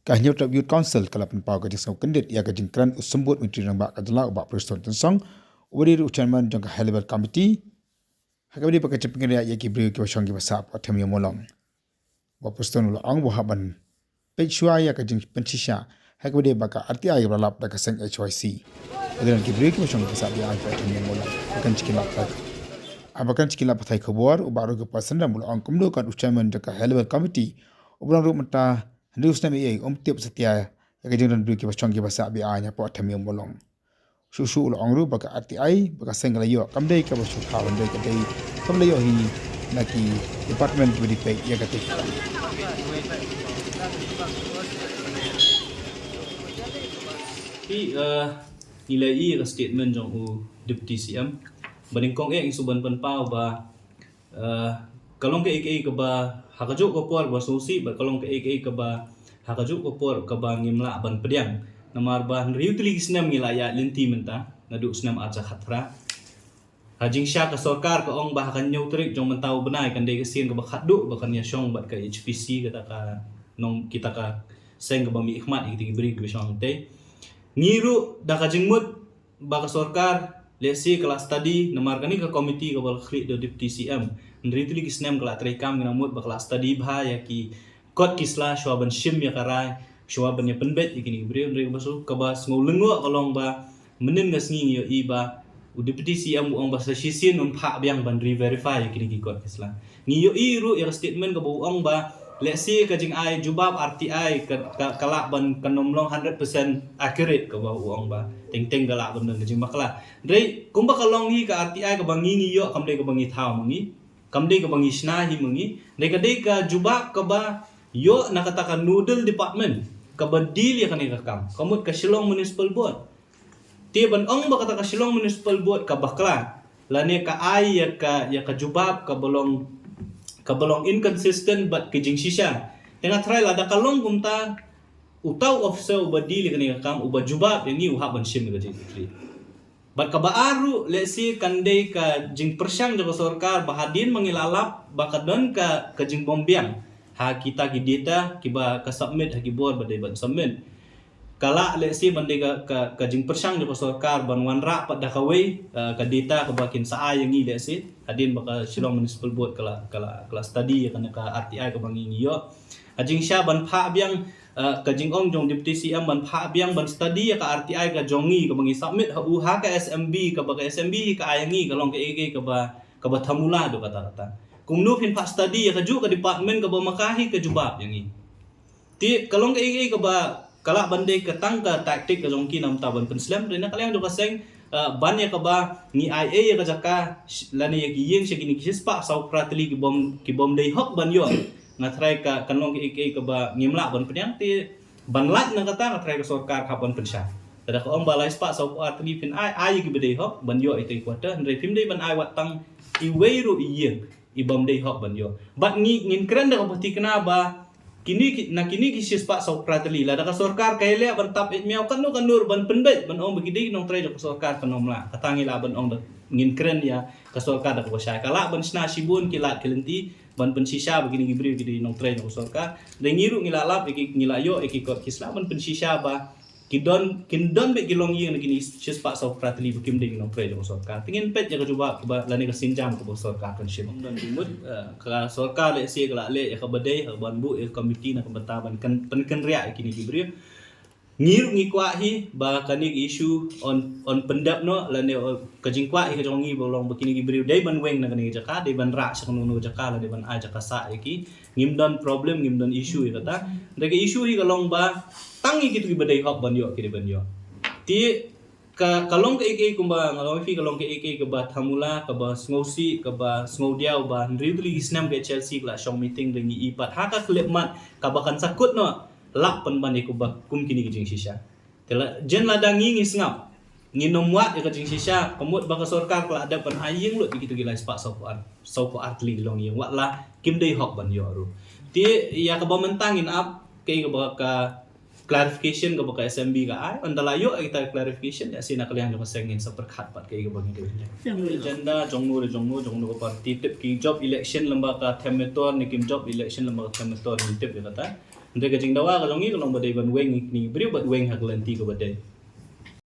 Kahnya Youth Council kalapan pau ka jisau kendit ya ka jingkran usembut menteri nang bak kadala ubak presiden tensong ubari ucaman jangka high level committee hakabadi pakai cepengin ya ki bri ki wasong ki basap atem yo molong wa presiden ulo ang wahaban pe shua ya ka jing pensisha hakabadi baka arti ay balap da ka seng HYC adan ki bri ki wasong ki basap ya atem yo molong kan cikila pak abakan cikila pathai khobor ubaro ki pasanda mulo ang kumdo kan ucaman jangka high level committee ubrang ru mata News na may tiap setia ya kejengran beri kipas chong kipas abi anya po atam yang bolong. Susu ulo angru baka arti ai baka senggala yo kamdai ka basu kawan dai kadai kamla yo hi naki department beri pe ya kate. Nilai ka statement jong u deputy CM baningkong isuban panpau ba kalong ke ek ka ba hakajuk ko por ba susi ba kalong ke ek ka ba hakajuk ko por ka ba ngimla ban pediang namar ba riutli snam ngilaya linti menta nadu snam acha khatra hajing sya ka sarkar ka ong ba kan nyau trik jong mentau benai kan dei kesin ka ba khadu ba kan ya syong bat ka HPC kata ka nong kita ka seng ka ba mi ikhmat iki beri ka syong te ngiru da ka jingmut ba ka sarkar lesi kelas tadi namar kani ka komiti ka bal khri do deputy CM nritli kisnem kala trekam ngina mut bakla study bha ya ki kot kisla shwaban shim ya karai shwaban ya penbet ikini bre nri basu kabas ngolungo kalong ba menin ngasngi yo iba u deputy CM uang ba sasisin pha biang ban verify ikini ki kot kisla ngi yo iru ya statement ka uang ba lesi ka jing ai jubab RTI kala ban kanomlong 100% accurate ka ba uang ba teng kala ban jing bakla dre kumba kalong hi ka RTI ka bangi yo kamde ka bangi thau mangi kamde ka bangi shna hi mangi dekade ka jubab ka ba yo nakatakan noodle department ka ba deal ya kanika kam kamut ka Shillong Municipal Board ti ban ong ba kata ka Shillong Municipal Board ka bakla lani ka ay ya ka jubab ka balong inconsistent but kijing shisha tengah try la da kalong kumta utaw officer uba deal ya kanika kam uba jubab yang ni uhaban shim ka jing Bat kabaaru lesi kandai ka jing persyang jaga sarkar bahadin mengilalap bakadon ka jing bombiang ha kita ki data kiba ka submit ha ki board badai ban submit kala lesi bandai ka jing persyang jaga sarkar ban wanra pada kawai ka data ka bakin sa yang ni lesi hadin baka Shillong Municipal Board kala study ka RTI ka bangi yo ajing sya ban pha biang ka jingong jong deputy CM ban pha biang ban study ka RTI ka jongi ka bangi submit ha uha ka SMB ka ba SMB ka ayangi ka long ka ege ka ba thamula do kata kung no phin pha study ka ju ka department ka ba makahi ka jubab yangi ti kalong ka ege ka ba kala bande ka tang ka tactic ka jong ki nam ta ban penslam rena kalang do ka seng ban ya ka ba ni IA ya ka jaka lani ya ki yeng se kini kispa sau pratli ki bom dei hok ban yo ngatrai ka kanong ke ba ngimla ban penyang ti banlat na kata ngatrai ka sarkar kapan pensya tada ko ang balai spa sau atli pin ai ki bedei hok ban yo ite kwata ndre pim dei ban ai watang iweiru iye ibam dei hok ban yo bat ngin kren da ko pati kena ba kini ki sispa sau pratli la da ka sarkar kaile ban tap it miau kan no kanur ban penbet ban ong begide nong trai ka sarkar kanomla katangi la ban ong ngin kren ya ka sarkar da ko syai kala ban sna sibun kilat kelenti ban pensisha begini gibri gidi nong train nong sorka dan ngiru ngilalap ngilayo kot kisla ban pensisha ba kindon be gilong yeng gini sispa so pratli bukim ding nong train nong sorka tingin pet ya coba ba lani ka sinjam ko sorka kan shim dan dimut ka sorka le si kala le ya ka badai ban bu komiti na kebataban kan penken ria kini gibri ngiru ngikwahi ba kanik issue on pendap no lane kajingkwa hi kajongi bolong begini gibri dai ban weng na kani jaka dai ban ra sa kanu jaka la dai ban a jaka sa iki ngimdan problem ngimdan issue kata dai issue hi kalong ba tangi kitu gi badai hok ban yo ki ban yo ti ka kalong ke ek kumba ngalong fi kalong ke ek ke ba thamula ka ba sngosi ka ba snodiau ba ridli snam ke Chelsea la shong meeting ringi ipat ha ka klepmat ka ba kan sakut no lak pan ban ko ba kum kini kijing shisha tela jen la dangi ngisngap nginomwat ka jing shisha pemut ba ka sarkar kala ada pan aying lu begitu gila spa so ko atli long yang wat la kim dei hok ban yo ru ti ya ka ba mentangin up ke ba ka clarification ka baka SMB ka ay andalayo ay ta clarification ya sina kalian jong sengin sa perkhat pat kay bang ide agenda jongnu ko parti tip ki job election lamba ka themator ni kim job election lamba ka themator ni tip kata ndre ka jing dawa ka jongi ko lamba dai ban weng ni briu bat weng hak lanti ko badai